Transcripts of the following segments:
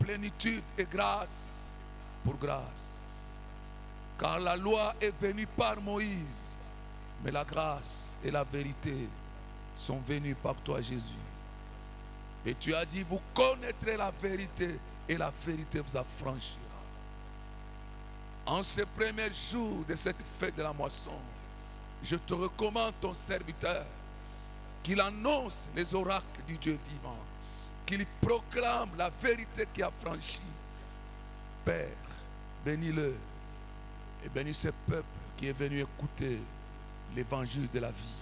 plénitude et grâce pour grâce. Car la loi est venue par Moïse, mais la grâce et la vérité sont venues par toi, Jésus. Et tu as dit, vous connaîtrez la vérité et la vérité vous affranchira. En ces premiers jours de cette fête de la moisson, je te recommande ton serviteur, qu'il annonce les oracles du Dieu vivant, qu'il proclame la vérité qui a franchi. Père, bénis-le et bénis ce peuple qui est venu écouter l'évangile de la vie.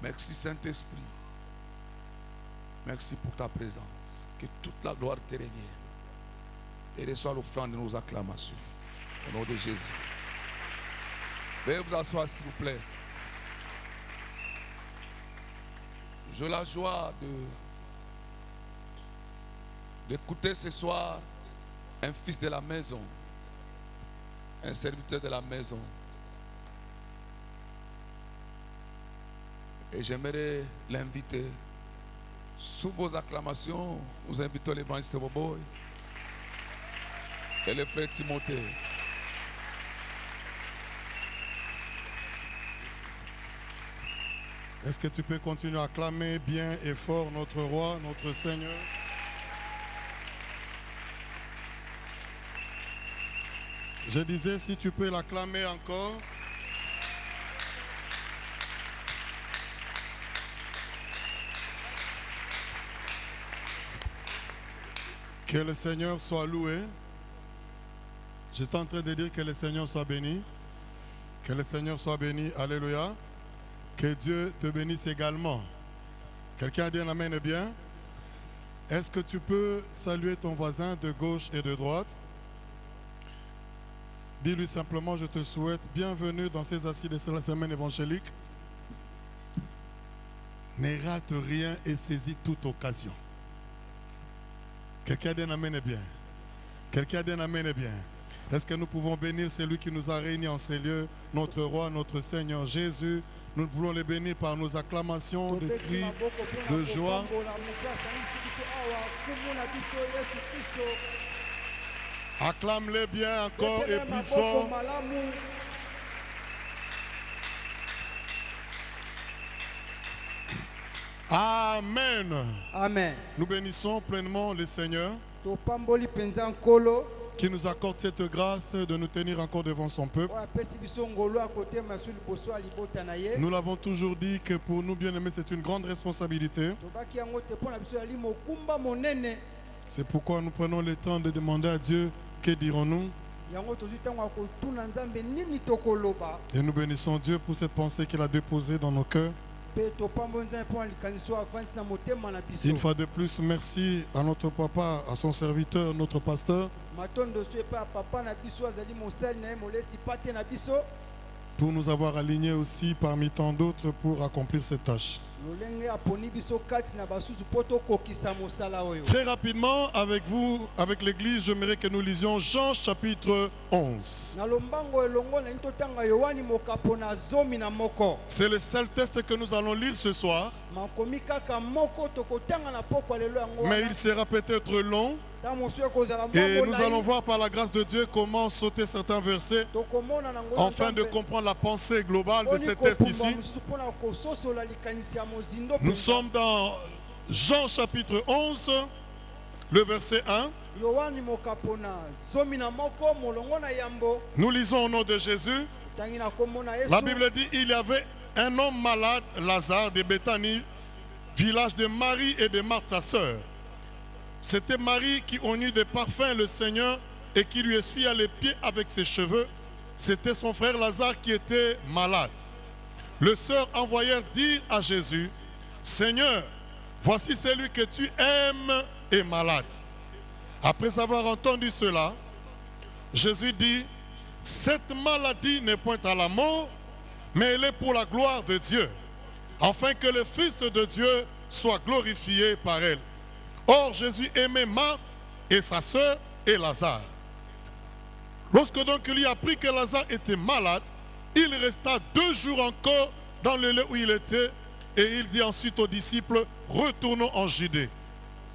Merci Saint-Esprit. Merci pour ta présence. Que toute la gloire te revienne. Et reçois l'offrande de nos acclamations. Au nom de Jésus. Veuillez vous asseoir s'il vous plaît. J'ai la joie d'écouter ce soir un fils de la maison, un serviteur de la maison. Et j'aimerais l'inviter. Sous vos acclamations, nous invitons l'évangéliste Boboy et le frère Timothée. Est-ce que tu peux continuer à acclamer bien et fort notre roi, notre Seigneur? Je disais, si tu peux l'acclamer encore. Que le Seigneur soit loué. J'étais en train de dire que le Seigneur soit béni. Que le Seigneur soit béni. Alléluia. Que Dieu te bénisse également. Quelqu'un a dit un amen bien? Est-ce que tu peux saluer ton voisin de gauche et de droite? Dis-lui simplement, je te souhaite bienvenue dans ces assises de la semaine évangélique. Ne rate rien et saisis toute occasion. Quelqu'un a dit un amen bien? Quelqu'un a dit un amen bien? Est-ce que nous pouvons bénir celui qui nous a réunis en ces lieux, notre roi, notre Seigneur Jésus? Nous voulons les bénir par nos acclamations, de cris, de joie. Acclame-les bien encore et plus fort. Amen. Amen. Nous bénissons pleinement le Seigneur qui nous accorde cette grâce de nous tenir encore devant son peuple. Nous l'avons toujours dit que pour nous bien-aimés, c'est une grande responsabilité. C'est pourquoi nous prenons le temps de demander à Dieu, que dirons-nous? Et nous bénissons Dieu pour cette pensée qu'il a déposée dans nos cœurs. Une fois de plus, merci à notre papa, à son serviteur, notre pasteur, pour nous avoir alignés aussi parmi tant d'autres pour accomplir cette tâche. Très rapidement, avec vous, avec l'église, j'aimerais que nous lisions Jean chapitre 11. C'est le seul texte que nous allons lire ce soir. Mais il sera peut-être long. Et nous allons voir par la grâce de Dieu comment sauter certains versets afin de comprendre la pensée globale de ce texte ici. Nous sommes dans Jean chapitre 11, le verset 1. Nous lisons au nom de Jésus. La Bible dit, il y avait un homme malade, Lazare de Béthanie, village de Marie et de Marthe sa sœur. C'était Marie qui oignit de parfum le Seigneur et qui lui essuya les pieds avec ses cheveux. C'était son frère Lazare qui était malade. Les sœurs envoyèrent dire à Jésus, Seigneur, voici celui que tu aimes est malade. Après avoir entendu cela, Jésus dit, cette maladie n'est point à la mort, mais elle est pour la gloire de Dieu, afin que le Fils de Dieu soit glorifié par elle. Or, Jésus aimait Marthe et sa sœur et Lazare. Lorsque donc il apprit que Lazare était malade, il resta 2 jours encore dans le lieu où il était, et il dit ensuite aux disciples, retournons en Judée.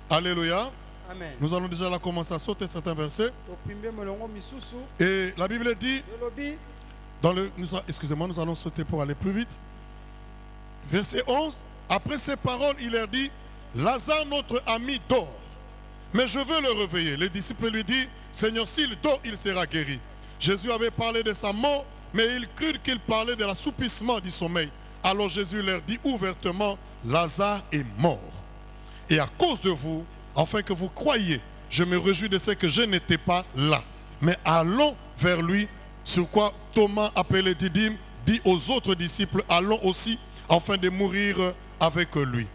Alléluia. Amen. Nous allons déjà là commencer à sauter certains versets. Et la Bible dit, excusez-moi, nous allons sauter pour aller plus vite. Verset 11, après ces paroles, il leur dit, Lazare, notre ami, dort, mais je veux le réveiller. Les disciples lui disent, Seigneur, s'il dort, il sera guéri. Jésus avait parlé de sa mort, mais ils crurent qu'il parlait de l'assoupissement du sommeil. Alors Jésus leur dit ouvertement, Lazare est mort. Et à cause de vous, afin que vous croyiez, je me réjouis de ce que je n'étais pas là. Mais allons vers lui, sur quoi Thomas, appelé Didyme, dit aux autres disciples, allons aussi, afin de mourir avec lui.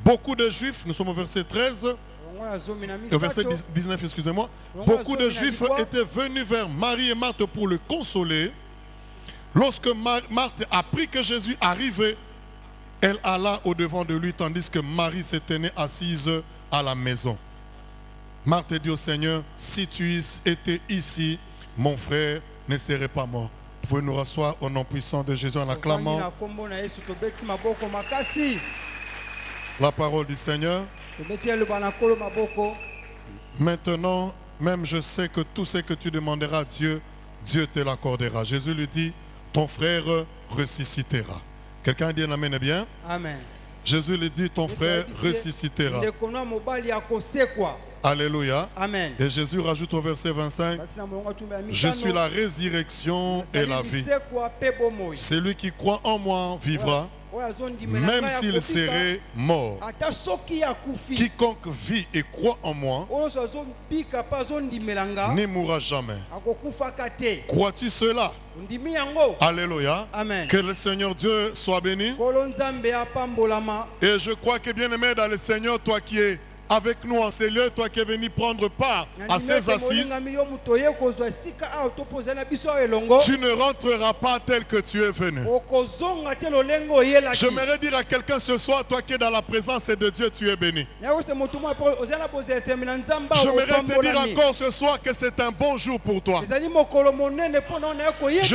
Beaucoup de Juifs, nous sommes au verset 13, au verset 19, excusez-moi. Beaucoup de Juifs étaient venus vers Marie et Marthe pour le consoler. Lorsque Marthe apprit que Jésus arrivait, elle alla au-devant de lui, tandis que Marie se tenait assise à la maison. Marthe dit au Seigneur, si tu étais ici, mon frère ne serait pas mort. Vous pouvez nous rasseoir au nom puissant de Jésus en acclamant la parole du Seigneur. Maintenant, même je sais que tout ce que tu demanderas à Dieu, Dieu te l'accordera. Jésus lui dit, ton frère ressuscitera. Quelqu'un dit un amen bien? Amen. Jésus lui dit, ton frère ressuscitera. Alléluia. Amen. Et Jésus rajoute au verset 25, je suis la résurrection et la vie. Celui qui croit en moi vivra, même s'il serait mort. Quiconque vit et croit en moi ne mourra jamais. Crois-tu cela? Alléluia. Amen. Que le Seigneur Dieu soit béni. Et je crois que bien-aimé dans le Seigneur, toi qui es avec nous en ces lieux, toi qui es venu prendre part à ces assises, tu ne rentreras pas tel que tu es venu. J'aimerais dire à quelqu'un ce soir, toi qui es dans la présence de Dieu, tu es béni. J'aimerais te dire encore ce soir que c'est un bon jour pour toi. Je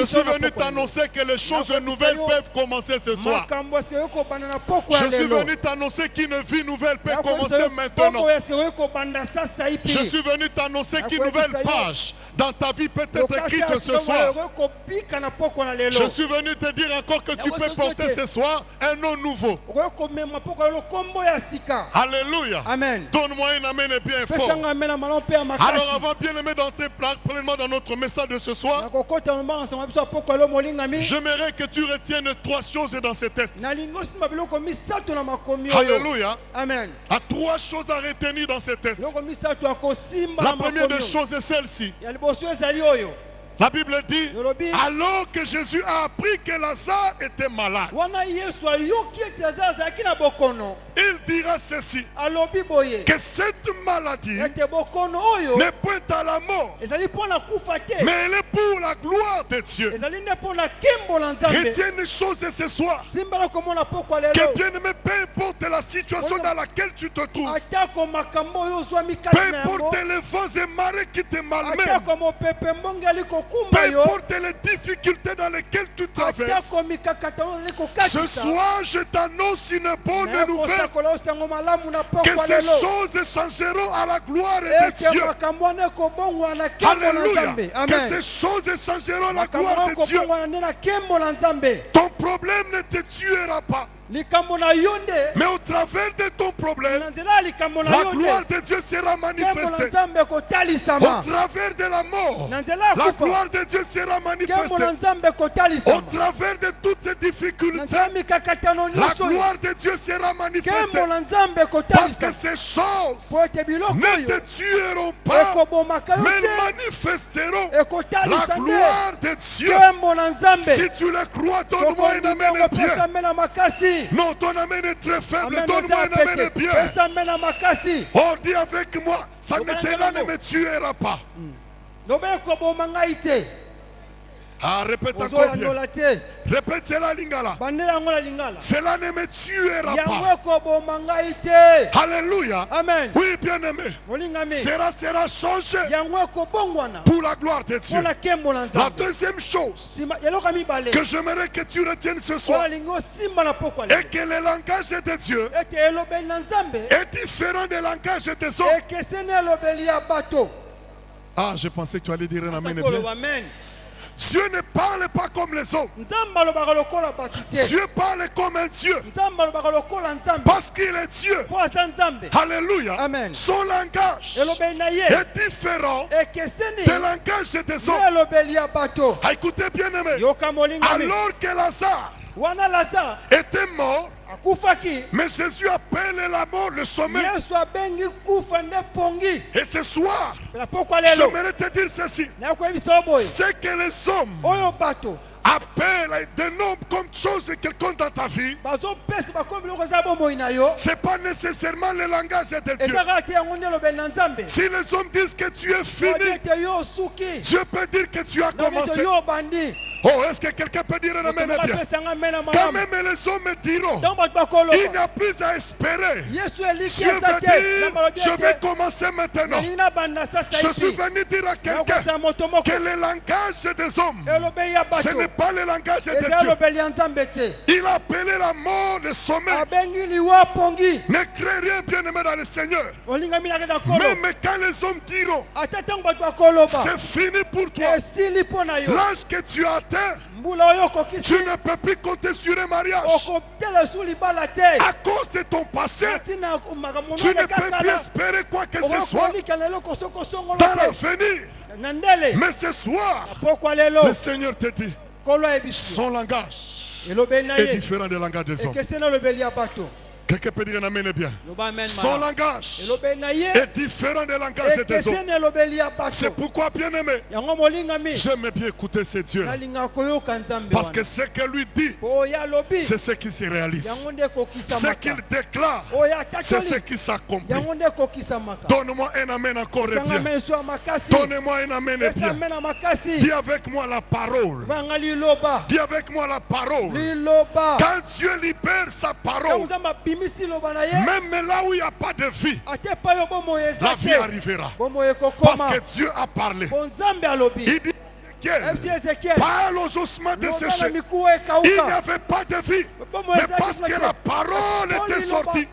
suis venu t'annoncer que les choses nouvelles peuvent commencer ce soir. Je suis venu t'annoncer qu'une vie nouvelle peut commencer maintenant. Je suis venu t'annoncer qu'une nouvelle page dans ta vie peut être écrite ce soir. Je suis venu te dire encore que tu peux porter ce soir un nom nouveau. Alléluia. Amen. Donne-moi un amen bien fort. Alors avant bien aimé d'entrer pleinement dans notre message de ce soir, j'aimerais que tu retiennes trois choses dans ce texte. Alléluia. Amen. À trois choses à retenir dans ce texte. La première des choses est celle-ci. La Bible dit, alors que Jésus a appris que Lazare était malade, il dira ceci, que cette maladie n'est point à la mort, mais elle est pour la gloire de Dieu. Retiens une chose ce soir, que bien aimé, peu importe la situation dans laquelle tu te trouves, peu importe les vents et marées qui te malmènent, peu importe les difficultés dans lesquelles tu traverses, ce soir je t'annonce une bonne nouvelle, que ces choses changeront à la gloire de Dieu. Alléluia. Que ces choses changeront à la gloire de Dieu. Ton problème ne te tuera pas, mais au travers de ton problème, la gloire de Dieu sera manifestée. Au travers de la mort, la gloire de Dieu sera manifestée. Au travers de toutes ces difficultés, la gloire de Dieu sera manifestée. Parce que ces choses ne te tueront pas, mais manifesteront la gloire de Dieu. Si tu le crois, donne-moi un amen bien. Non, ton amen est très faible. Donne-moi un amen bien. Oh, dis avec moi, cela ne me tuera pas. Ah, répète encore bien. Répète cela, Lingala. Cela ne me tuera pas. Alléluia. Amen. Oui, bien-aimé. Sera changé pour la gloire de Dieu. La deuxième chose que j'aimerais que tu retiennes ce soir est que le langage de Dieu est différent des langages des hommes. Ah, je pensais que tu allais dire un amen. Dieu ne parle pas comme les hommes. Dieu parle comme un Dieu. Parce qu'il est Dieu. Alléluia. Amen. Son langage est différent du langage des hommes. Ah, écoutez bien aimé. Alors que Lazare était mort, mais Jésus appelle la mort le sommet. Et ce soir, j'aimerais te dire ceci. C'est que les hommes appellent des noms comme chose de quelqu'un dans ta vie. Ce n'est pas nécessairement le langage de Dieu. Si les hommes disent que tu es fini, Dieu peut dire que tu as commencé. Oh, est-ce que quelqu'un peut dire un amen bien? Quand même les hommes diront, il n'y a plus à espérer. Dieu veut dire, je vais commencer maintenant. Je suis venu dire à quelqu'un que le langage des hommes, ce n'est pas le langage de Dieu. Il a appelé la mort le sommet. Ne crée rien, bien-aimé dans le Seigneur. Même quand les hommes diront, c'est fini pour toi. L'âge que tu as atteint, tu ne peux plus compter sur un mariage. À cause de ton passé, tu ne peux plus espérer quoi que ce soit dans l'avenir. Mais ce soir, le Seigneur te dit, son langage est différent du langage des hommes. Quelqu'un peut dire un amen bien. Son langage est différent du langage des hommes. C'est pourquoi, bien aimé, j'aime bien écouter ce Dieu. Parce que ce que lui dit, c'est ce qui se réalise. Ce qu'il déclare, c'est ce qui s'accomplit. Donne-moi un amen encore bien. Donne-moi un amen bien. Dis avec moi la parole. Dis avec moi la parole. Quand Dieu libère sa parole, même là où il n'y a pas de vie, la vie arrivera. Parce que Dieu a parlé. Il dit parle aux ossements desséchés. Il n'y avait pas de vie. Mais parce que la parole était sortie,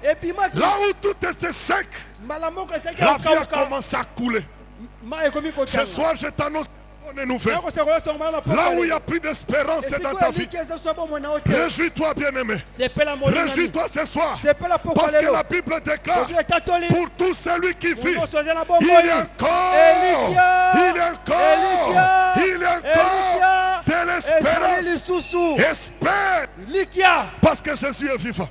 là où tout était sec, la vie a commencé à couler. Ce soir, je t'annonce une nouvelle. Là où il n'y a plus d'espérance dans ta vie, réjouis-toi, bien-aimé. Réjouis-toi ce soir. Parce que la Bible déclare, pour tout celui qui vit, il y a encore de l'espérance. Espère. Parce que Jésus est vivant.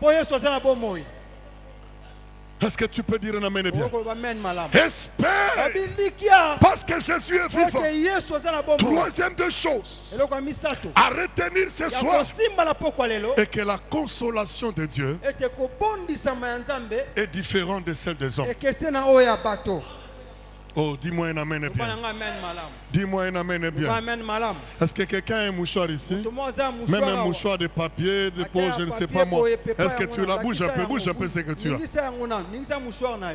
Est-ce que tu peux dire un amen bien? Espère. Parce que Jésus est vivant. Troisième de choses à retenir ce soir est que la consolation de Dieu est différente de celle des hommes. Oh, dis-moi un amen bien. Dis-moi un amen bien. Est-ce que quelqu'un a un mouchoir ici? Même un mouchoir de papier, de peau, je ne sais pas moi. Est-ce que tu la bouges un peu ce que tu as?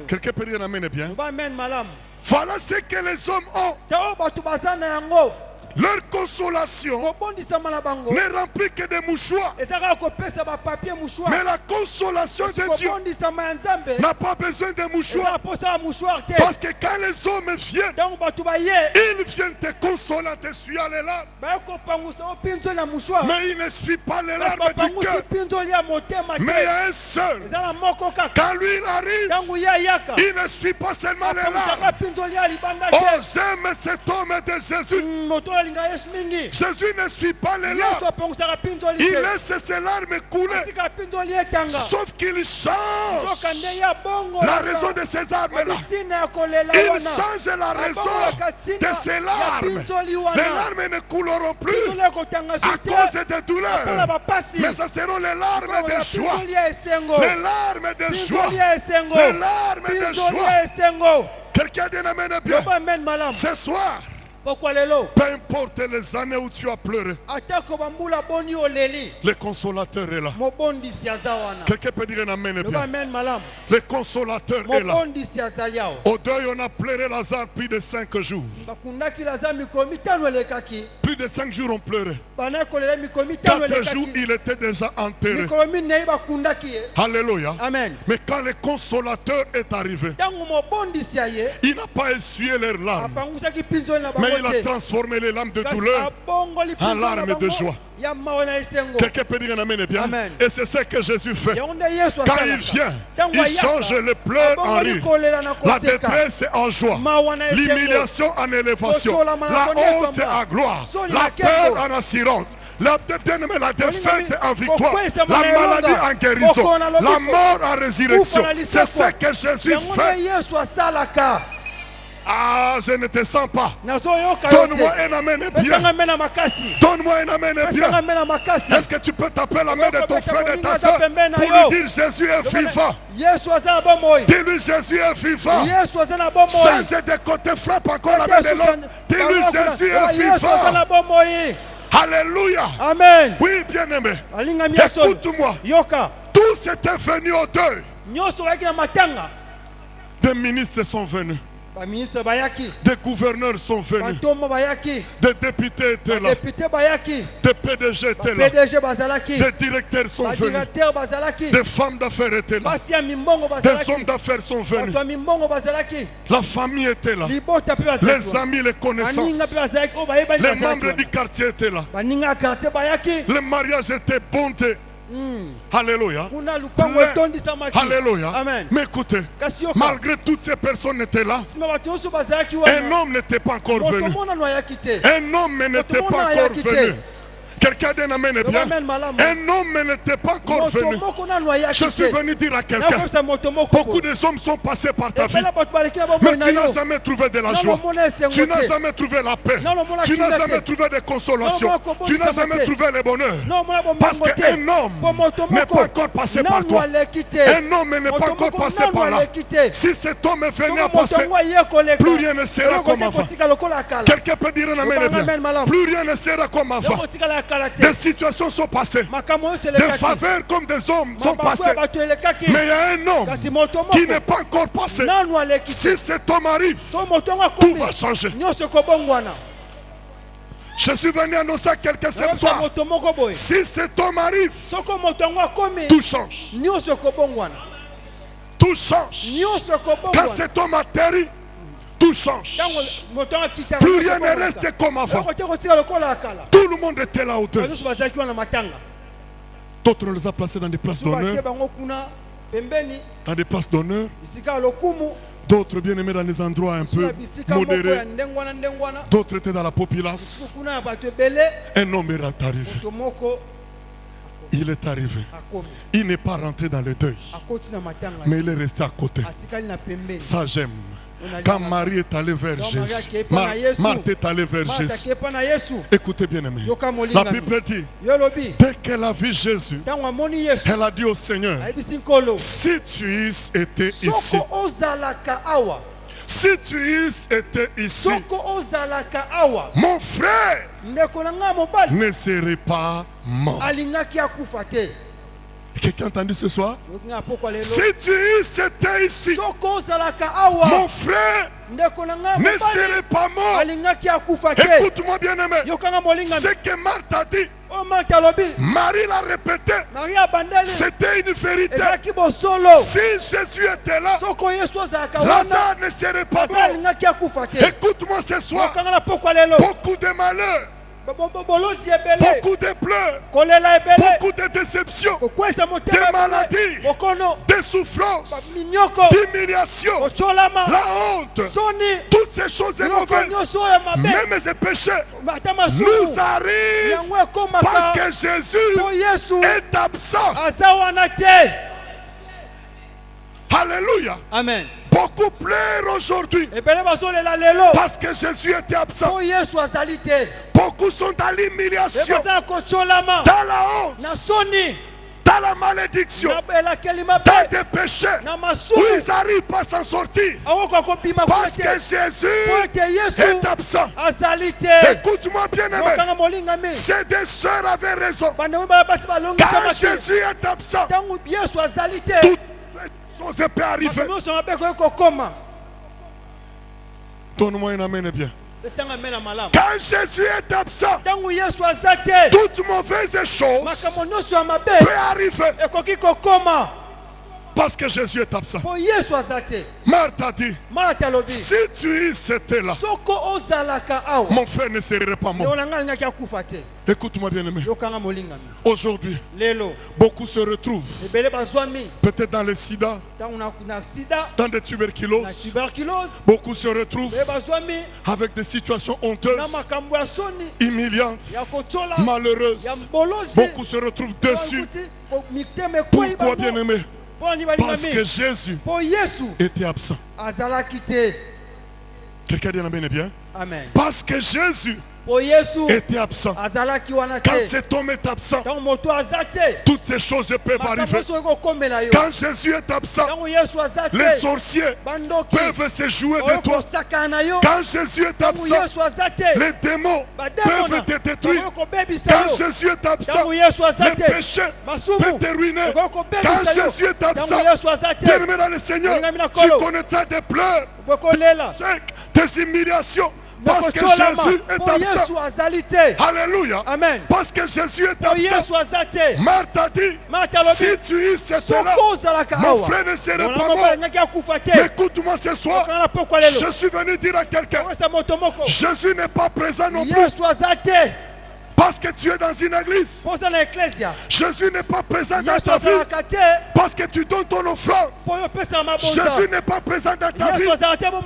Quelqu'un peut dire un amen bien? Voilà ce que les hommes ont. Leur consolation ne remplit que des mouchoirs. Mais la consolation de Dieu n'a pas besoin de mouchoirs. Parce que quand les hommes viennent, ils viennent te consoler, t'essuyer les larmes. Mais ils ne suivent pas les larmes du cœur. Mais il y a un seul. Quand lui il arrive, il ne suit pas seulement les larmes. Oh, j'aime cet homme de Jésus. Jésus ne suit pas les larmes. Il laisse ses larmes couler. Sauf qu'il change la raison de ses larmes-là. Il change la raison de ses larmes. Les larmes ne couleront plus à cause des douleurs. Mais ce seront les larmes de joie. Les larmes de joie. Les larmes de joie. Quelqu'un dit amen bien. Ce soir, Peu importe les années où tu as pleuré, le consolateur est là. Quelqu'un peut dire un amen bien. Le consolateur est là. Au deuil, on a pleuré Lazare plus de 5 jours. Plus de 5 jours on pleurait. 4 jours, il était déjà enterré. Alléluia. Amen. Mais quand le consolateur est arrivé, il n'a pas essuyé leurs larmes, mais il a transformé les larmes de douleur en larmes de joie. Quelqu'un peut dire un amen bien. Amen. Et c'est ce que Jésus fait. Quand il vient, il change le pleurs en rire, la détresse en joie, l'humiliation en élévation, la honte en gloire, la peur en assurance, la défaite en victoire, la maladie en guérison, la mort en résurrection. C'est ce que Jésus fait. Ah, je ne te sens pas. Donne-moi un amen bien. Donne-moi un amen bien. Est-ce que tu peux taper la main de ton frère et de ta soeur pour lui dire Jésus est vivant? Dis-lui Jésus est vivant. Change de côté, frappe encore la main de l'autre. Dis-lui Jésus est vivant. Alléluia. Amen. Oui, bien-aimé. Écoute-moi. Tous étaient venus au deuil. Des ministres sont venus. Des gouverneurs sont venus. Des députés étaient là. Des PDG étaient là. Des directeurs sont venus. Des femmes d'affaires étaient là. Des hommes d'affaires sont venus. La famille était là. Les amis, les connaissances. Les membres du quartier étaient là. Le mariage était bondé. Alléluia. Alléluia. Mais écoutez, malgré toutes ces personnes étaient là, un homme n'était pas encore venu. Un homme n'était pas encore venu. Quelqu'un d'un amen bien. Un homme n'était pas encore venu. Je suis venu dire à quelqu'un, beaucoup de hommes sont passés par ta vie, mais tu n'as jamais trouvé de la joie. Tu n'as jamais trouvé la paix. Tu n'as jamais trouvé de consolation. Tu n'as jamais trouvé le bonheur. Parce qu'un homme n'est pas encore passé par toi. Un homme n'est pas encore passé par là. Si cet homme est venu à passer, plus rien ne sera comme avant. Quelqu'un peut dire un amen bien. Plus rien ne sera comme avant. Des situations sont passées. Des faveurs comme des hommes sont passées. Mais il y a un homme qui n'est pas encore passé. Si cet homme arrive, tout va changer. Je suis venu annoncer à quelqu'un ce soir. Si cet homme arrive, tout change. Tout change. Quand cet homme atterrit, tout change. Plus rien ne reste comme avant. Tout le monde était là autour. D'autres on les a placés dans des places d'honneur. Dans des places d'honneur. D'autres bien aimés dans des endroits un peu modérés. D'autres étaient dans la populace. Un homme est arrivé. Il est arrivé. Il n'est pas rentré dans le deuil, mais il est resté à côté. Ça j'aime. Quand Marie est allée vers Jésus, Marthe est allée vers Jésus. Écoutez bien aimé, la Bible dit, dès qu'elle a vu Jésus, elle a dit au Seigneur, si tu eusses été ici, si tu eusses été ici, mon frère ne serait pas mort. Quelqu'un a entendu ce soir? Si tu eusses été ici, mon frère ne serait pas mort. Écoute-moi bien aimé, ce que Marthe a dit, Marie l'a répété, c'était une vérité. Si Jésus était là, Lazare ne serait pas mort. Écoute-moi ce soir, beaucoup de malheurs, beaucoup de pleurs, beaucoup de déceptions, de maladies, de souffrances, d'humiliation, la honte, toutes ces choses mauvaises, même ces péchés, nous arrivent parce que Jésus est absent. Alléluia. Amen. Beaucoup pleurent aujourd'hui parce que Jésus était absent. Beaucoup sont dans l'humiliation, dans la honte, dans la malédiction, dans des péchés où ils n'arrive pas à s'en sortir. Parce que Jésus est absent. Écoute-moi bien aimé. Ces deux sœurs avaient raison. Quand Jésus est absent, toutes les choses peuvent arriver. Donne-moi un amen bien. Quand Jésus est absent, toute mauvaise chose peut arriver. Parce que Jésus est absent. Marthe a dit, si tu étais là, mon frère ne serait pas mort. Écoute-moi bien aimé. Aujourd'hui, beaucoup se retrouvent peut-être dans le sida, dans des tuberculoses. Beaucoup se retrouvent avec des situations honteuses, humiliantes, malheureuses. Beaucoup se retrouvent dessus. Pourquoi bien aimé? Parce que Jésus était absent. Quelqu'un dit amen bien? Amen. Parce que Jésus était absent. Quand cet homme est absent, toutes ces choses peuvent arriver. Quand Jésus est absent, les sorciers peuvent se jouer de toi. Quand Jésus est absent, les démons peuvent te détruire. Quand Jésus est absent, les péchés peuvent te ruiner. Quand Jésus est absent, bien-aimé dans le Seigneur, tu connaîtras des pleurs, des humiliations. Parce que Jésus est absent. Alléluia. Amen. Parce que Jésus est absent. Marthe a dit, si tu étais là, mon frère ne serait pas mort. Écoute-moi ce soir. Je suis venu dire à quelqu'un, Jésus n'est pas présent non plus. Parce que tu es dans une église. Jésus n'est pas présent dans ta vie. Parce que tu donnes ton offrande. Jésus n'est pas présent dans ta vie.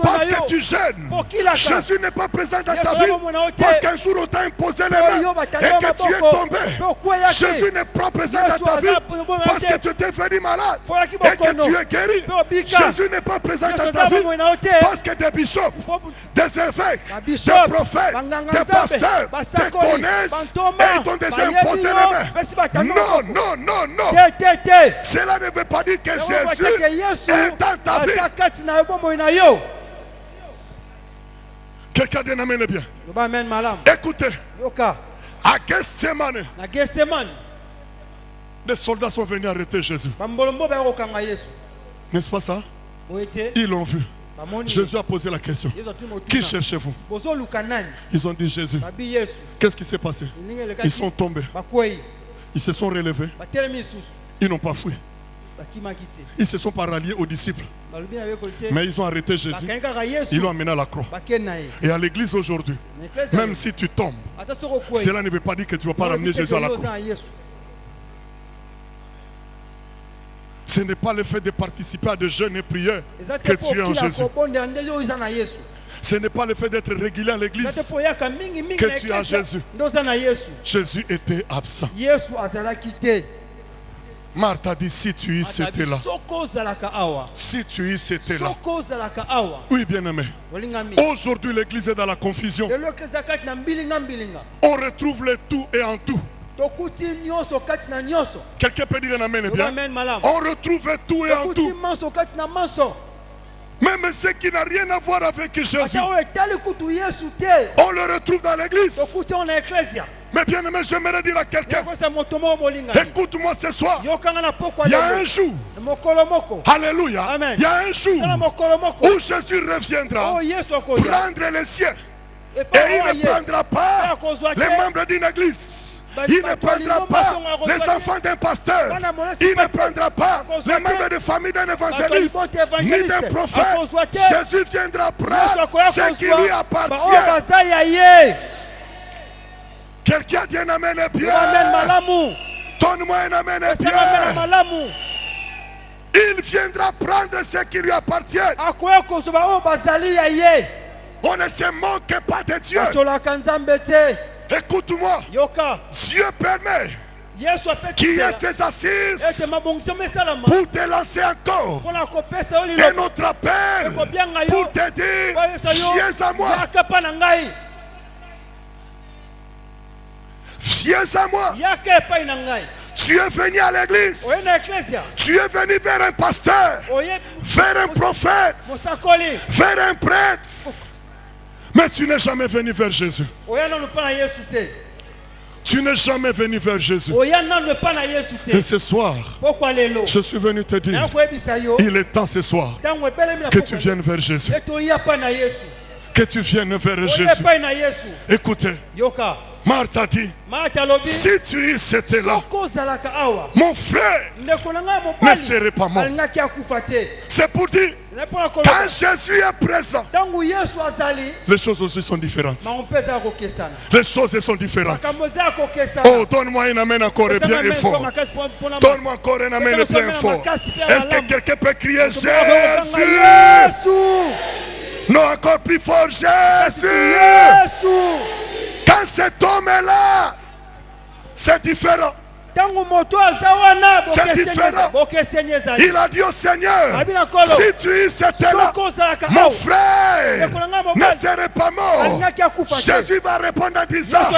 Parce que tu gênes. Jésus n'est pas présent dans ta vie. Parce qu'un jour on t'a imposé les mains et que tu es tombé. Jésus n'est pas présent dans ta vie. Parce que tu t'es fait malade et que tu es guéri. Jésus n'est pas présent dans ta vie. Parce que des bishops, des évêques, des prophètes, des pasteurs te connaissent. Et ils t'ont déjà imposé les mains. Non, non, non, non. Cela ne veut pas dire que Jésus est dans ta vie. Quelqu'un dit amen bien. Écoutez. À Gethsemane, les soldats sont venus arrêter Jésus. N'est-ce pas ça? Ils l'ont vu. Jésus a posé la question. Qui cherchez-vous? Ils ont dit Jésus. Qu'est-ce qui s'est passé? Ils sont tombés. Ils se sont relevés. Ils n'ont pas fui. Ils se sont pas ralliés aux disciples. Mais ils ont arrêté Jésus. Ils l'ont amené à la croix. Et à l'église aujourd'hui, même si tu tombes, cela ne veut pas dire que tu ne vas pas ramener Jésus à la croix. Ce n'est pas le fait de participer à des jeûnes et prières que tu es en Jésus. Ce n'est pas le fait d'être régulier à l'église que tu es en Jésus. Jésus était absent. Marthe a dit, si tu y étais là. Si tu y étais là. Oui, bien-aimé. Aujourd'hui, l'église est dans la confusion. On retrouve le tout et en tout. Quelqu'un peut dire un amen bien? On retrouve tout et en tout. Même ce qui n'a rien à voir avec Jésus, on le retrouve dans l'église. Mais bien aimé, j'aimerais dire à quelqu'un, écoute-moi ce soir. Il y a un jour, alléluia, il y a un jour où Jésus reviendra prendre les siens. Et il ne prendra pas les membres d'une église. Il ne prendra pas les enfants d'un pasteur. Il ne prendra pas les membres de famille d'un évangéliste ni d'un prophète. Jésus viendra prendre ce qui lui appartient. Quelqu'un dit un amen bien. Donne-moi un amen bien. Il viendra prendre ce qui lui appartient. On ne se moque pas de Dieu. Écoute-moi. Dieu permet qu'il y ait ses assises pour te lancer encore un autre appel pour te dire, viens à moi. Viens à moi. Tu es venu à l'église. Tu es venu vers un pasteur, vers un prophète, vers un prêtre. Mais tu n'es jamais venu vers Jésus. Tu n'es jamais venu vers Jésus. Et ce soir, je suis venu te dire, il est temps ce soir que tu viennes vers Jésus. Que tu viennes vers Jésus. Écoutez, Marthe a dit, si tu étais là, mon frère ne serait pas mort. C'est pour dire, quand Jésus est présent, les choses aussi sont différentes. Les choses sont différentes. Oh, donne-moi un amen encore bien et fort. Donne-moi encore un amen bien fort. Est-ce que quelqu'un peut crier Jésus? Non, encore plus fort, Jésus. Quand cet homme est là, c'est différent. C'est différent. Il a dit au Seigneur, si tu étais là, mon frère ne serait pas mort. Jésus va répondre en disant,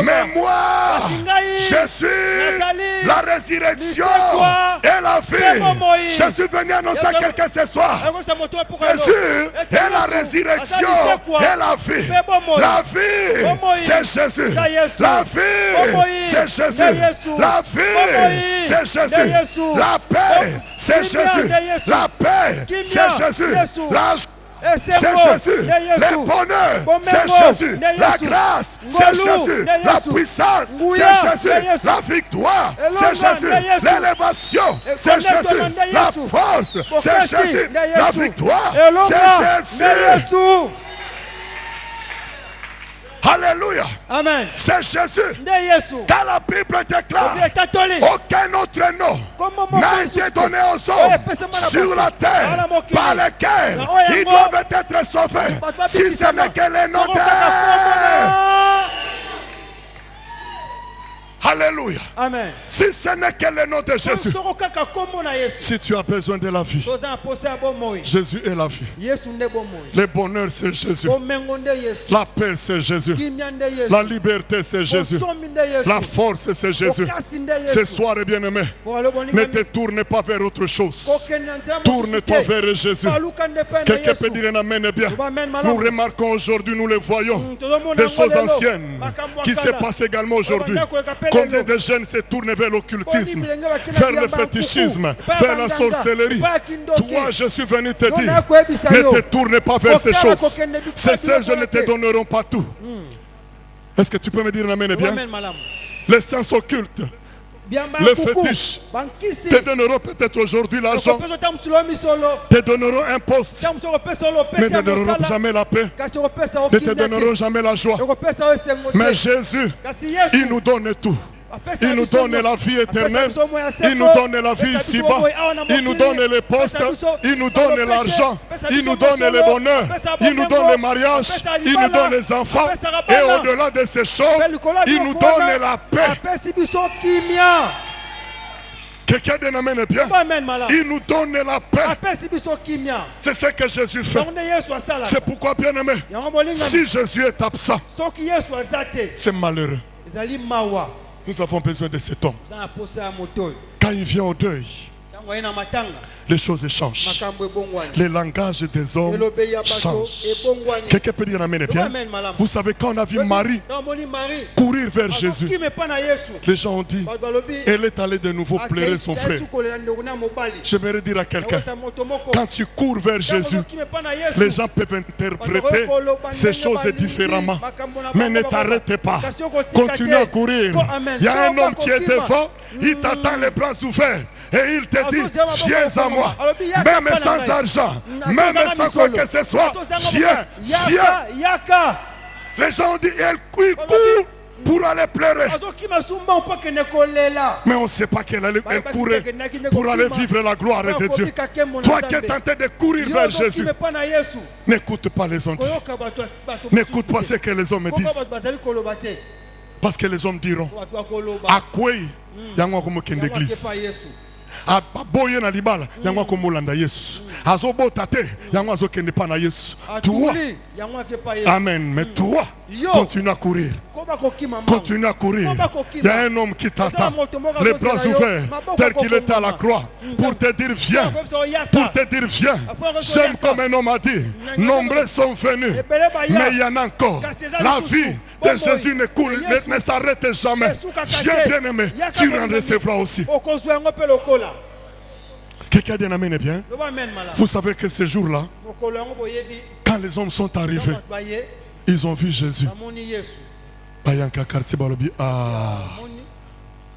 mais moi, je suis la résurrection et la vie. Jésus venait annoncer à quelqu'un ce soir. Jésus est la résurrection et la vie. La vie, c'est Jésus. La vie, c'est Jésus. La vie, c'est Jésus. La paix, c'est Jésus. La paix, c'est Jésus. C'est Jésus. Le bonheur, c'est Jésus. La grâce, c'est Jésus. La puissance, c'est Jésus. La victoire, c'est Jésus. L'élévation, c'est Jésus. La force, c'est Jésus. La victoire, c'est Jésus. Alléluia. Amen. C'est Jésus. Quand la Bible déclare, aucun autre nom n'a été donné aux hommes sur la terre par lesquels ils doivent être sauvés, si ce n'est que le nom d'El. Alléluia. Amen. Si ce n'est que le nom de Jésus. Si tu as besoin de la vie, Jésus est la vie. Le bonheur, c'est Jésus. La paix, c'est Jésus. La liberté, c'est Jésus. La force, c'est Jésus. Ce soir, bien-aimé, ne te tourne pas vers autre chose. Tourne-toi vers Jésus. Quelqu'un peut dire un amen bien. Nous remarquons aujourd'hui, nous le voyons, des choses anciennes qui se passent également aujourd'hui. Combien de jeunes se tournent vers l'occultisme, vers le fétichisme, vers la sorcellerie. Toi, je suis venu te dire, ne te tourne pas vers ces choses. Ces sages ne te donneront pas tout. Est-ce que tu peux me dire un amen bien? Les sens occultes, les fétiches te donneront peut-être aujourd'hui l'argent, te donneront un poste, mais ne te donneront jamais la paix, ne te donneront jamais la joie. Mais Jésus, il nous donne tout. Il nous donne la vie éternelle, il nous donne la vie ici-bas, il nous donne les postes, il nous donne l'argent, il nous donne le bonheur, il nous donne le mariage, il nous donne les enfants, et au-delà de ces choses, il nous donne la paix. Quelqu'un de l'amène bien. Il nous donne la paix. C'est ce que Jésus fait. C'est pourquoi, bien aimé, si Jésus est absent, c'est malheureux. Nous avons besoin de cet homme. Quand il vient au deuil, les choses changent. Les langages des hommes changent. Quelqu'un peut dire amen bien. Vous savez, quand on a vu Marie courir vers Jésus, les gens ont dit, elle est allée de nouveau pleurer son frère. J'aimerais dire à quelqu'un, quand tu cours vers Jésus, les gens peuvent interpréter ces choses différemment. Mais ne t'arrêtez pas. Continue à courir. Il y a un homme qui est devant, il t'attend les bras ouverts et il te dit, viens à moi. Même sans argent, même sans quoi que ce soit, viens, viens. Les gens ont dit, elle court pour aller pleurer. Mais on ne sait pas qu'elle courait pour aller vivre la gloire de Dieu. Toi qui es tenté de courir vers Jésus, n'écoute pas les hommes. N'écoute pas ce que les hommes disent. Parce que les hommes diront, à quoi il y a une église? aboye na libala yango akomolanda Yesu azobota te yango azokende pa na Yesu. Toi, amen, mais toi continue à courir, continue à courir. Il y a un homme qui t'attend, les bras ouverts, tel qu'il était à la croix, pour te dire viens, pour te dire viens. J'aime comme un homme a dit, nombreux sont venus, mais il y en a encore. La vie de Jésus ne s'arrête jamais. Viens bien aimé, tu en recevras aussi. Quelqu'un dit amen, bien. Vous savez que ce jour-là, quand les hommes sont arrivés, ils ont vu Jésus. Ah,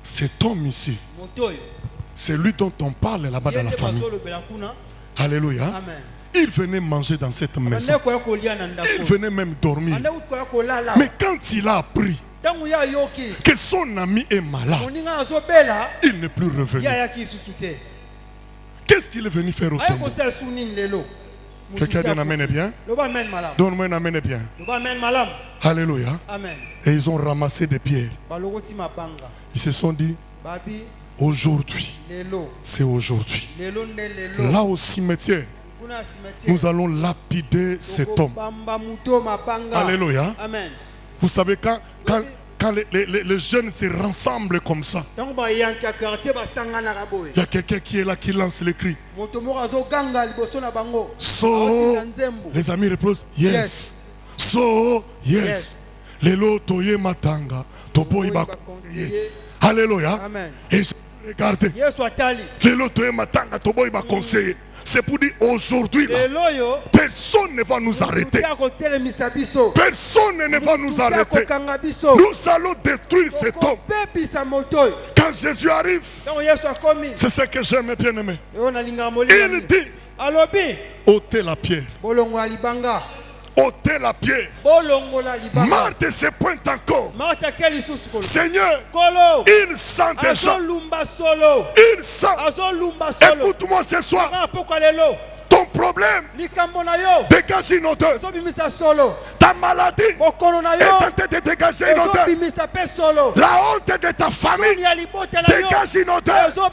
cet homme ici, c'est lui dont on parle là-bas dans la famille. Alléluia. Il venait manger dans cette maison. Il venait même dormir. Mais quand il a appris que son ami est malade, il n'est plus revenu. Qu'est-ce qu'il est venu faire au tombeau? Quelqu'un dit un amen bien? Donne-moi un amen bien. Alléluia. Et ils ont ramassé des pierres. Ils se sont dit, aujourd'hui, c'est aujourd'hui. Là au cimetière, nous allons lapider cet homme. Alléluia. Vous savez, quand les jeunes se rassemblent comme ça, il y a quelqu'un qui est là qui lance les cris. So, les amis reposent. Yes. So, yes. Lelo toye matanga. Toboy ba. Alléluia. Et regardez. Lelo toye matanga. Toboy ba conseiller. C'est pour dire aujourd'hui, personne ne va nous arrêter. Personne ne va nous arrêter. Nous allons détruire cet homme. Quand Jésus arrive, c'est ce que j'aime bien aimé. Il dit, ôtez la pierre. Ôtez la pierre. Marthe se pointe encore. Seigneur, il sent déjà. Il sent. Écoute-moi ce soir. Ton problème dégage une odeur. Ta maladie est en train de dégager une odeur. La honte de ta famille dégage une odeur. Ta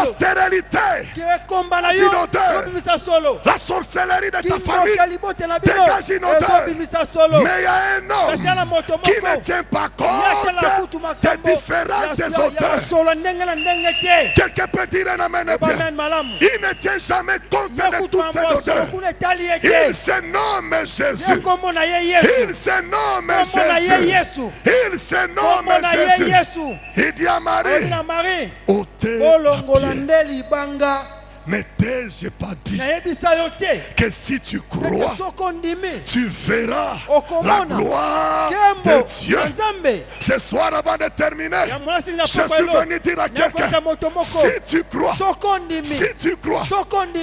stérilité une odeur. La sorcellerie de ta famille dégage une odeur. Mais il y a un homme qui ne tient pas compte des différentes odeurs. Quelqu'un peut dire un amen bien. Il ne tient jamais compte de toutes ces odeurs. Il se nomme Jésus. Il se nomme Jésus. Il se nomme Jésus. Il dit à Marie, ôtez la pierre. Ne t'ai-je pas dit que si tu crois, tu verras la gloire de Dieu? Ce soir, avant de terminer, je suis venu dire à quelqu'un, si tu crois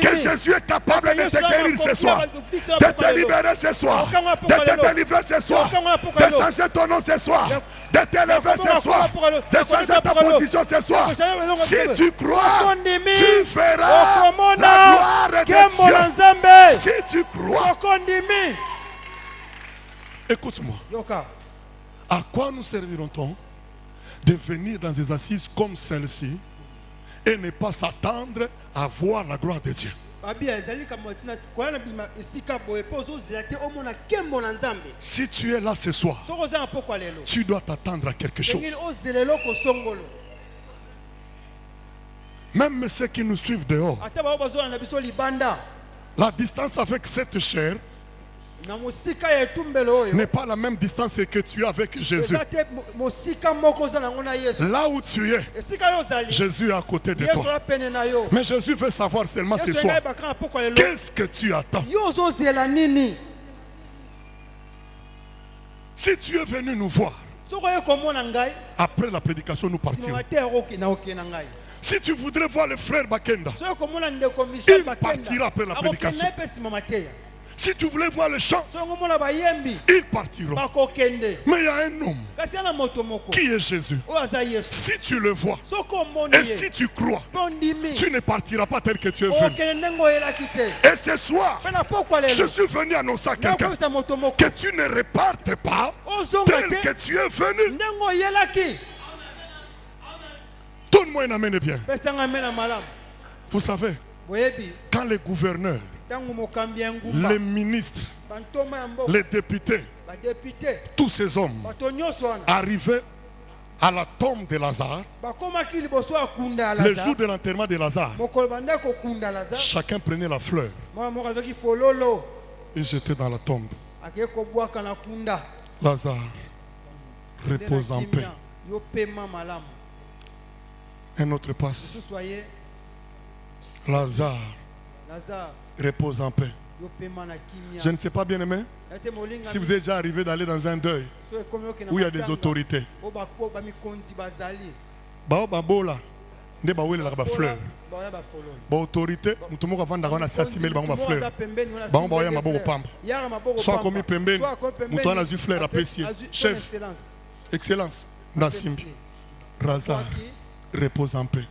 que Jésus est capable de te guérir ce soir, de te libérer ce soir, de te délivrer ce soir, de changer ton nom ce soir, de t'élever ce soir, de changer ta position ce soir, si tu crois, tu verras la gloire de Dieu. Si tu crois, écoute-moi. À quoi nous servirons-on de venir dans des assises comme celle-ci et ne pas s'attendre à voir la gloire de Dieu? Si tu es là ce soir, tu dois t'attendre à quelque chose. Même ceux qui nous suivent dehors, la distance avec cette chair n'est pas la même distance que tu as avec Jésus. Là où tu es, Jésus est à côté de toi. Mais Jésus veut savoir seulement ce soir, qu'est-ce que tu attends? Si tu es venu nous voir, après la prédication nous partirons. Si tu voudrais voir le frère Bakenda, il partira après la prédication. Si tu voulais voir le chant, ils partiront. Mais il y a un homme qui est Jésus. Si tu le vois et si tu crois, tu ne partiras pas tel que tu es venu. Et ce soir, je suis venu annoncer à quelqu'un que tu ne repartes pas tel que tu es venu. Donne-moi Donnez-moi un amen bien. Vous savez, quand les gouverneurs, les ministres, les députés, tous ces hommes arrivaient à la tombe de Lazare, le jour de l'enterrement de Lazare, chacun prenait la fleur et jetait dans la tombe. Lazare, repose en paix. Un autre passe. Lazare, repose en paix. Je ne sais pas, bien aimé, si vous êtes déjà arrivé d'aller dans un deuil où il y a des autorités. Fleurs. Autorité, nous avons fait des fleurs. Soit comme pembe, nous avons eu fleurs appréciées. Chef, excellence, Nassimbi, Lazare, repose en paix.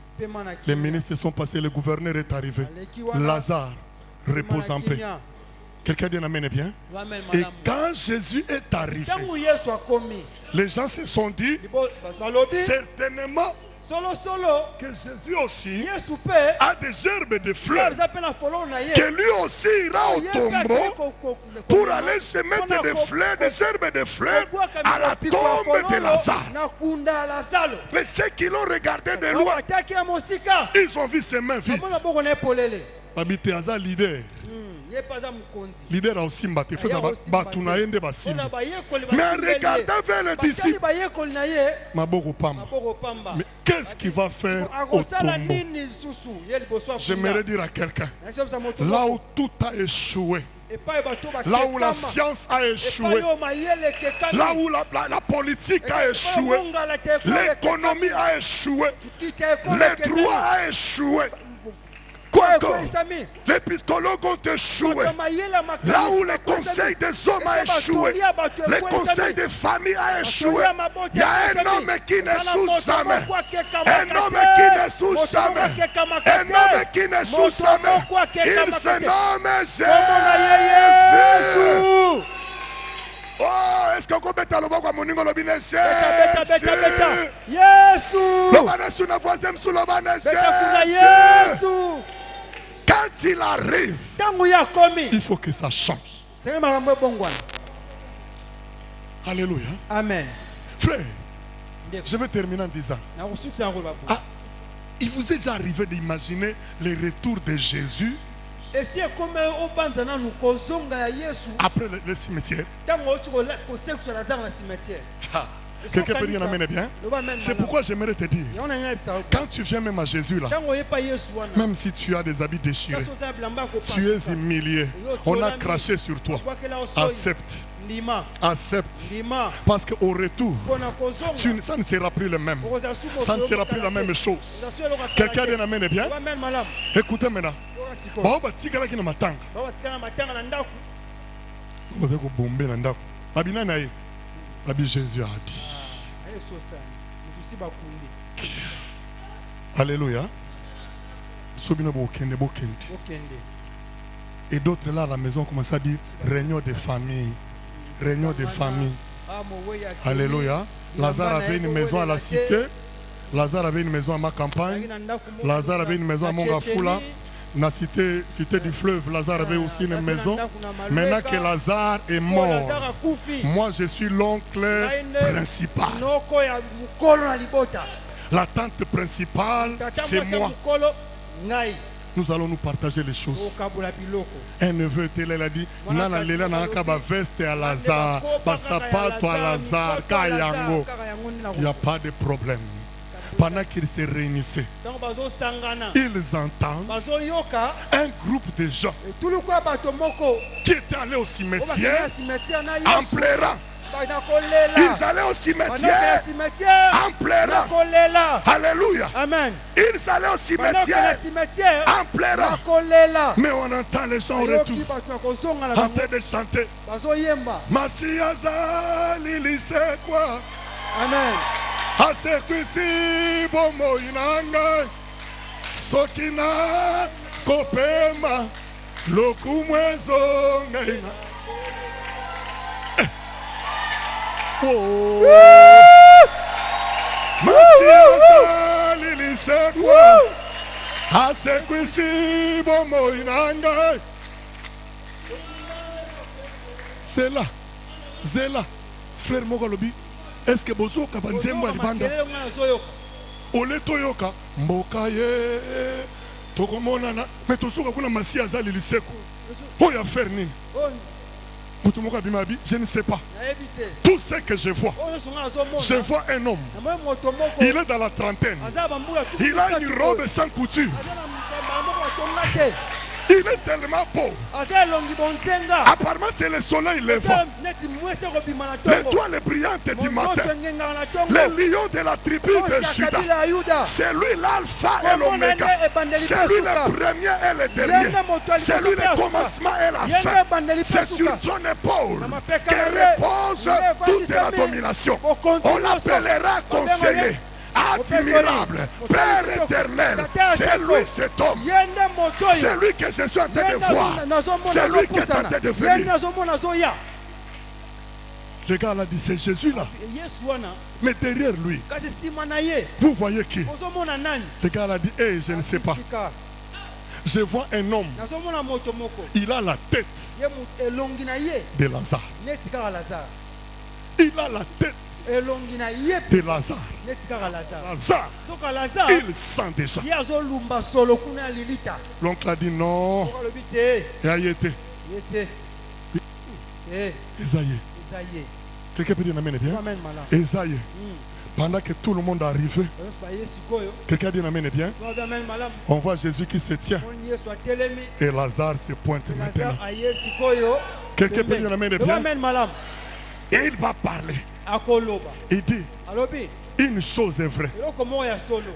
Les ministres sont passés, le gouverneur est arrivé. Lazare, repose en paix. Quelqu'un dit amen bien? Et quand Jésus est arrivé, les gens se sont dit certainement que Jésus aussi a des herbes de fleurs, que lui aussi ira au tombeau pour aller se mettre des fleurs, des herbes de fleurs à la tombe de Lazare. Mais ceux qui l'ont regardé de loin, ils ont vu ses mains vides. Babité Aza leader. Leader aussi mbaté fait batuna yende basili. Mais en regardant vers les disciples, maboko pamba. Mais qu'est-ce qu'il va faire au tombeau? J'aimerais dire à quelqu'un, là où tout a échoué, là où la science a échoué, là où la politique a échoué, l'économie a échoué, le droit a échoué, les psychologues ont échoué, là où le conseil des hommes a échoué, le conseil des familles a échoué, il y a un homme qui ne souche jamais, un homme qui ne souche jamais, un homme qui ne souche jamais, il se nomme Jésus. Oh, est-ce qu'on peut mettre le bon comme on dit Jésus? Quand il arrive, il faut que ça change. Alléluia. Amen. Frère, je vais terminer en disant, il vous est déjà arrivé d'imaginer le retour de Jésus après le cimetière? Quelqu'un peut dire amen bien? C'est pourquoi j'aimerais te dire, quand tu viens même à Jésus là, même si tu as des habits déchirés, tu es humilié, on a craché sur toi, accepte. Accepte. Parce qu'au retour, ça ne sera plus le même. Ça ne sera plus la même chose. Quelqu'un dit amen bien? Écoutez maintenant. Jésus a dit. Alléluia. Et d'autres là à la maison commencent à dire réunion de famille. Réunion de famille. Alléluia. Lazare avait une maison à la cité. Lazare avait une maison à ma campagne. Lazare avait une maison à Mongafula. La cité du fleuve, Lazare avait aussi une maison. Maintenant que Lazare est mort, moi je suis l'oncle principal. La tante principale, c'est moi. Nous allons nous partager les choses. Un neveu était là, il a dit, Nana Lela Naka ba veste à Lazare, ba sapato à Lazare, Kayango. Il n'y a pas de problème. Pendant qu'ils se réunissaient, ils entendent un groupe de gens qui étaient allés au cimetière en pleurant. Ils allaient au cimetière en pleurant. Alléluia. Amen. Ils allaient au cimetière en pleurant. Mais on entend les gens au retour en train de chanter. Masiaza lilise quoi. Amen. Asekwisi bomo inanga Sokina kopema Lokumwezo ngaina. Masiasa lilise sekwa asekwisi bomo inanga. C'est là. Zela. Frère Mogalobi. Est-ce que bozo kabanzembo alibanda? Ole toyoka mboka ye tokomona na mais tosuka kuna masi azali liseko. Oya faire nini? Je ne sais pas. Tout ce que je vois un homme. Il est dans la trentaine. Il a une robe sans couture. Il est tellement beau. Apparemment, c'est le soleil levant. L'étoile brillante du matin. Les lions de la tribu de Juda. C'est lui l'alpha et l'oméga. C'est lui le premier et le dernier. C'est lui le commencement et la fin. C'est sur son épaule que repose toute la domination. On l'appellera conseiller. Admirable, Père éternel, c'est lui cet homme. C'est lui que je suis en train de voir. C'est lui qui est en train de venir. Le gars a dit, c'est Jésus là. Mais derrière lui, vous voyez qui? Le gars a dit, hey, je ne sais pas. Je vois un homme. Il a la tête de Lazare. Il a la tête de Lazare. Lazare, il sent déjà. L'oncle a dit non. Esaïe. Quelqu'un peut dire amen bien? Esaïe. Pendant que tout le monde est arrivé, quelqu'un dit amen bien? On voit Jésus qui se tient. Et Lazare se pointe maintenant. Quelqu'un peut dire amen bien? Et il va parler. Il dit, une chose est vraie.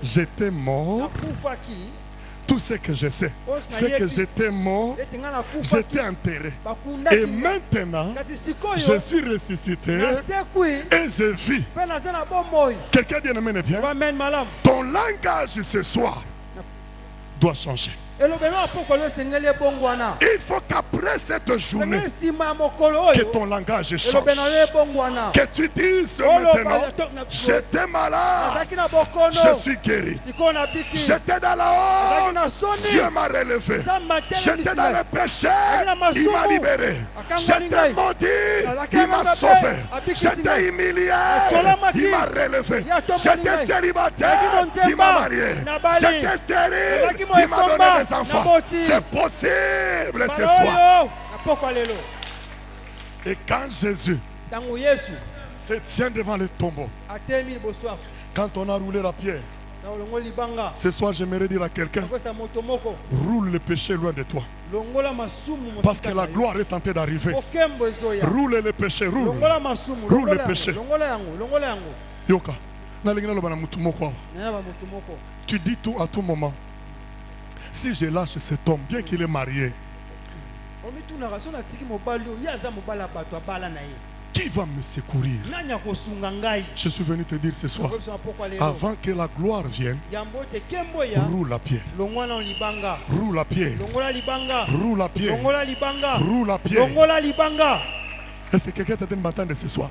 J'étais mort. Tout ce que je sais, c'est que j'étais mort, j'étais enterré. Et maintenant, je suis ressuscité et je vis. Quelqu'un dit amen bien? Ton langage ce soir doit changer. Il faut qu'après cette journée, que ton langage change. Que tu dises maintenant, j'étais malade, je suis guéri. J'étais dans la honte, Dieu m'a relevé. J'étais dans le péché, il m'a libéré. J'étais maudit, il m'a sauvé. J'étais humilié, il m'a relevé. J'étais célibataire, il m'a marié. J'étais stérile, il m'a donné des enfants. C'est possible ce soir. Et quand Jésus se tient devant le tombeau, quand on a roulé la pierre, ce soir j'aimerais dire à quelqu'un, roule le péché loin de toi. Parce que la gloire est tentée d'arriver. Roule le péché, roule. Roule le péché. Yoka. Tu dis tout à tout moment. Si je lâche cet homme, bien qu'il est marié, qui va me secourir? Je suis venu te dire ce soir, avant que la gloire vienne, roule la pierre. Roule la pierre. Roule la pierre. Roule la pierre. Est-ce que quelqu'un est en train de ce soir?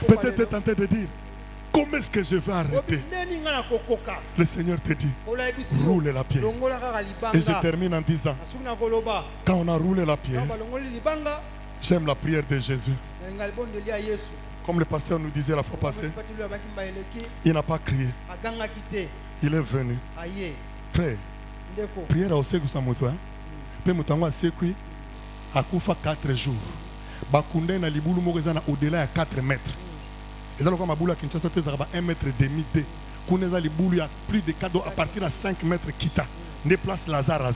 Peut-être tu es tenté de dire, comment est-ce que je vais arrêter? Le Seigneur te dit, roule la pierre. Et je termine en disant, quand on a roulé la pierre, j'aime la prière de Jésus. Comme le pasteur nous disait la fois passée, il n'a pas crié. Il est venu. Frère, prière au Seigneur Samoto. Puis Moutango a sécuit à Koufa 4 jours. Bakoundé na libulu mokezana au-delà de 4 mètres. Et là, comme à Boula Kinshasa, tu as 1 mètre et demi de. Kouneza libulu, il y a plus de cadeaux à partir de 5 mètres kita. Ne place Lazare.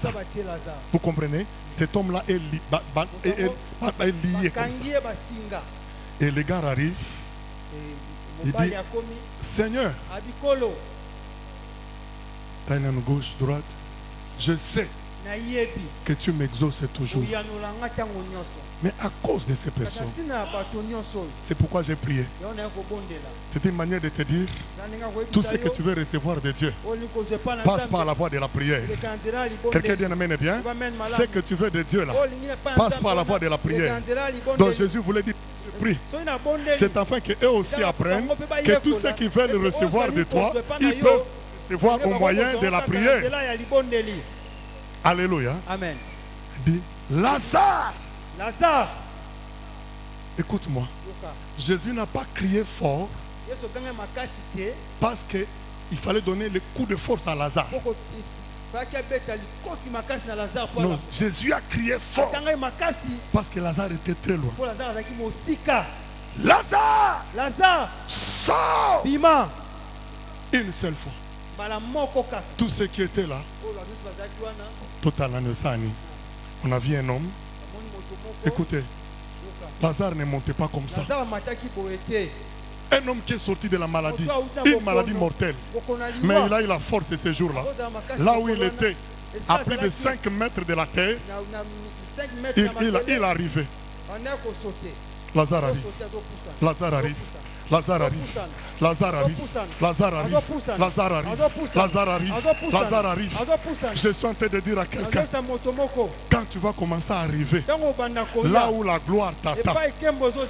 Vous comprenez? Cet homme-là est lié comme ça. Et le gars arrive. Il dit, Seigneur, t'as une gauche, droite. Je sais que tu m'exauces toujours. Mais à cause de ces personnes, c'est pourquoi j'ai prié. C'est une manière de te dire, tout ce que tu veux recevoir de Dieu, passe par la voie de la prière. Quelqu'un dit amen bien? Ce que tu veux de Dieu là, passe par la voie de la prière. Donc Jésus voulait dire, prie. C'est afin qu'eux aussi apprennent que tous ceux qui veulent recevoir de toi, ils peuvent recevoir au moyen de la prière. Alléluia. Amen. Il dit, Lazare. Lazare. Écoute-moi. Jésus n'a pas crié fort parce qu'il fallait donner le coup de force à Lazare. Non, Jésus a crié fort parce que Lazare était très loin. Lazare, Lazare, sors Bima. Une seule fois. Tous ceux qui étaient là, total Anesani, on a vu un homme. Écoutez, Lazare ne montait pas comme ça. Un homme qui est sorti de la maladie, une maladie mortelle. Mais il a eu la force de ce jour-là. Là où il était, à plus de 5 mètres de la terre, il arrivait. Lazare arrive. Lazare arrive. Lazare arrive. Lazare arrive. Lazare arrive. Lazare arrive. Lazare arrive. Lazare arrive. Je suis en train de dire à quelqu'un, quand tu vas commencer à arriver, là où la gloire t'attend,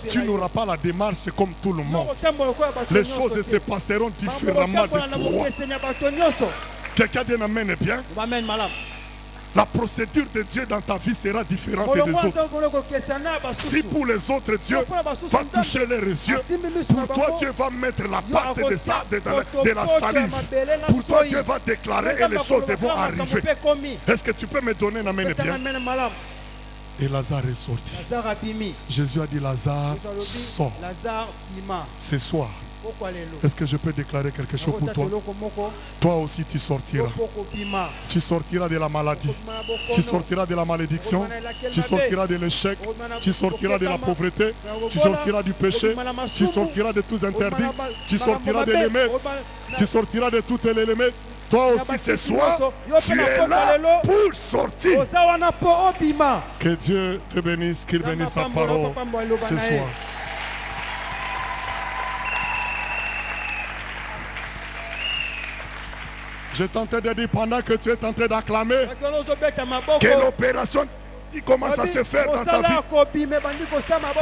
tu n'auras pas la démarche comme tout le monde. Les choses se passeront différemment de toi. Quelqu'un dit amen bien. La procédure de Dieu dans ta vie sera différente des autres. Si pour les autres, Dieu va toucher les yeux, pour toi, Dieu va mettre la pâte de la salive. Pour toi, Dieu va déclarer et les choses vont arriver. Est-ce que tu peux me donner un amen bien? Et Lazare est sorti. Jésus a dit, Lazare, sors. Ce soir. Est-ce que je peux déclarer quelque chose pour toi? Toi aussi tu sortiras. Tu sortiras de la maladie. Tu sortiras de la malédiction. Tu sortiras de l'échec. Tu sortiras de la pauvreté. Tu sortiras du péché. Tu sortiras de tous interdits. Tu sortiras de l'émeute. Tu sortiras de toutes les limites. Toi aussi ce soir, tu es là pour sortir. Que Dieu te bénisse, qu'il bénisse sa parole ce soir. Je tentais de dire pendant que tu es en train d'acclamer que l'opération commence à se faire dans ta vie.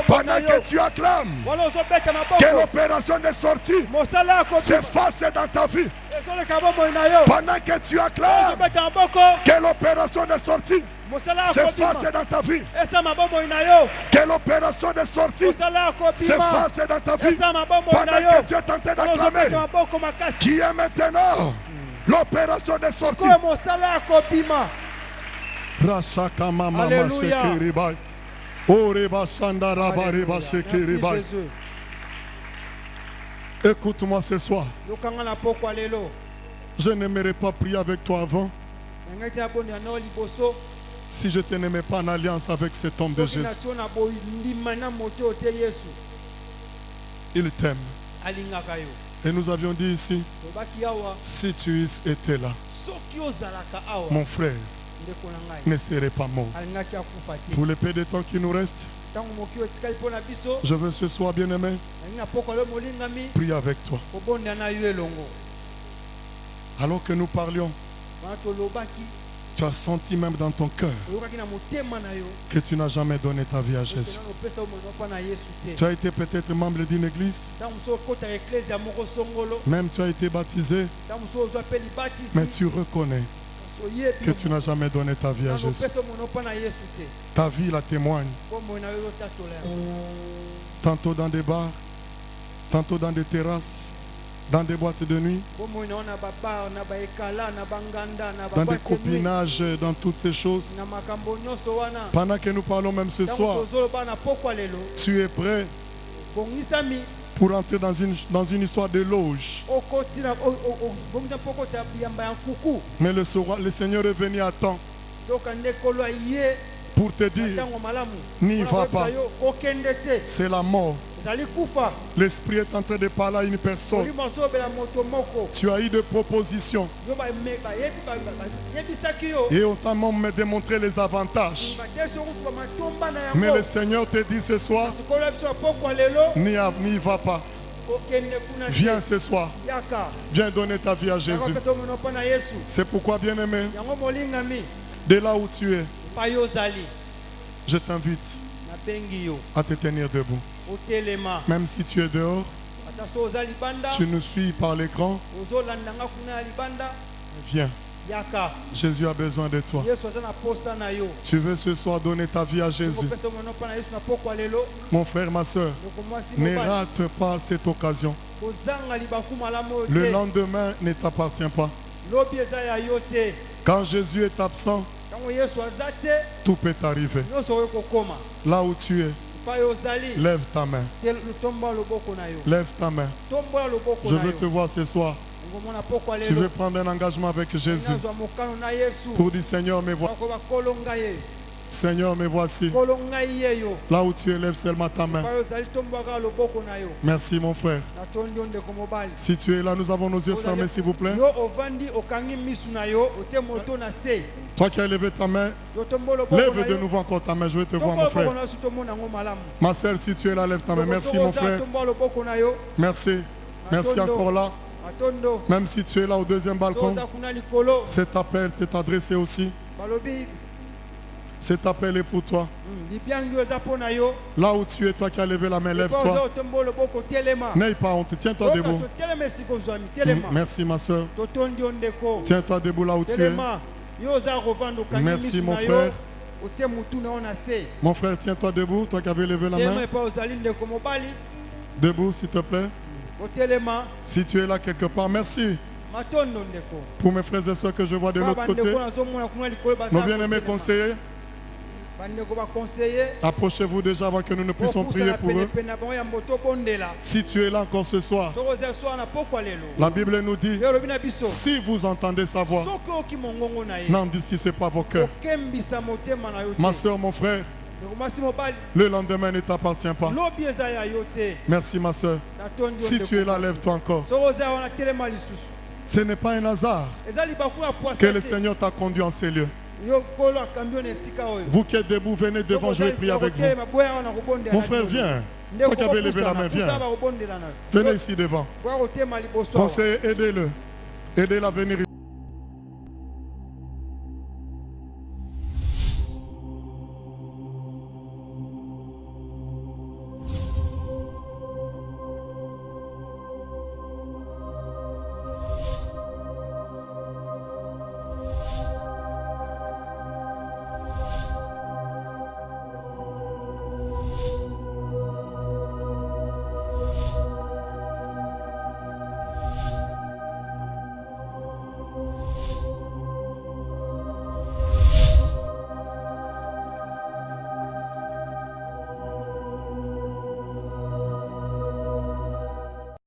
Pendant que tu acclames que l'opération de sortie se fasse dans ta vie. Pendant que tu acclames que l'opération de sortie se fasse dans ta vie. Que l'opération de sortie se fasse dans ta vie. Pendant que tu es en train d'acclamer qui est maintenant l'opération de sortie. Écoute-moi ce soir. Je n'aimerais pas prier avec toi avant si je ne n'aimais pas en alliance avec cet homme de Jésus. Il t'aime. Et nous avions dit ici, si tu étais là, mon frère ne serait pas mort. Pour le peu de temps qui nous reste, je veux ce soir, bien-aimé, prier avec toi. Alors que nous parlions, tu as senti même dans ton cœur que tu n'as jamais donné ta vie à Jésus. Tu as été peut-être membre d'une église, même tu as été baptisé, mais tu reconnais que tu n'as jamais donné ta vie à Jésus. Ta vie la témoigne. Tantôt dans des bars, tantôt dans des terrasses, dans des boîtes de nuit, dans des copinages, dans toutes ces choses. Pendant que nous parlons même ce soir, tu es prêt pour entrer dans une histoire de loge. Mais le Seigneur est venu à temps pour te dire, n'y va pas. C'est la mort. L'esprit est en train de parler à une personne. Tu as eu des propositions. Et on t'a même démontré les avantages. Mais le Seigneur te dit ce soir, n'y va pas. Viens ce soir. Viens donner ta vie à Jésus. C'est pourquoi, bien-aimé, de là où tu es, je t'invite à te tenir debout. Même si tu es dehors, Tu nous suis par l'écran. Viens. Jésus a besoin de toi. Tu veux ce soir donner ta vie à Jésus. Mon frère, ma soeur, ne rate pas cette occasion. Le lendemain ne t'appartient pas. Quand Jésus est absent, tout peut arriver. Là où tu es, lève ta main. Lève ta main. Je veux te voir ce soir. Tu veux prendre un engagement avec Jésus pour dire Seigneur, me voici. Seigneur, me voici. Là où tu es, lève seulement ta main. Merci mon frère. Si tu es là, nous avons nos yeux fermés, s'il vous plaît. Toi qui as levé ta main, lève de nouveau encore ta main. Je veux te voir, mon frère. Ma soeur, si tu es là, lève ta main. Merci mon frère. Merci. Merci encore là. Même si tu es là au deuxième balcon, cet appel t'est adressé aussi. Cet appel est pour toi. Là où tu es, toi qui as levé la main, lève-toi. N'aie pas honte, tiens-toi debout. Merci ma soeur. Tiens-toi debout là où tu es. Merci mon frère. Mon frère, tiens-toi debout, toi qui avais levé la main. Debout s'il te plaît. Si tu es là quelque part, merci. Pour mes frères et soeurs que je vois de l'autre côté, nos bien-aimés conseillers, approchez-vous déjà avant que nous ne puissions prier pour eux. Si tu es là encore ce soir, la Bible nous dit, si vous entendez sa voix, n'endurcissez pas vos cœurs. Ma soeur, mon frère, le lendemain ne t'appartient pas. Merci ma soeur. Si tu es là, lève-toi encore. Ce n'est pas un hasard que le Seigneur t'a conduit en ces lieux. Vous qui êtes debout, venez devant, je vais prier avec vous. Mon frère, viens. Toi qui avais levé la main, viens. Venez ici devant. Conseillez, aidez-le. Aidez-le à venir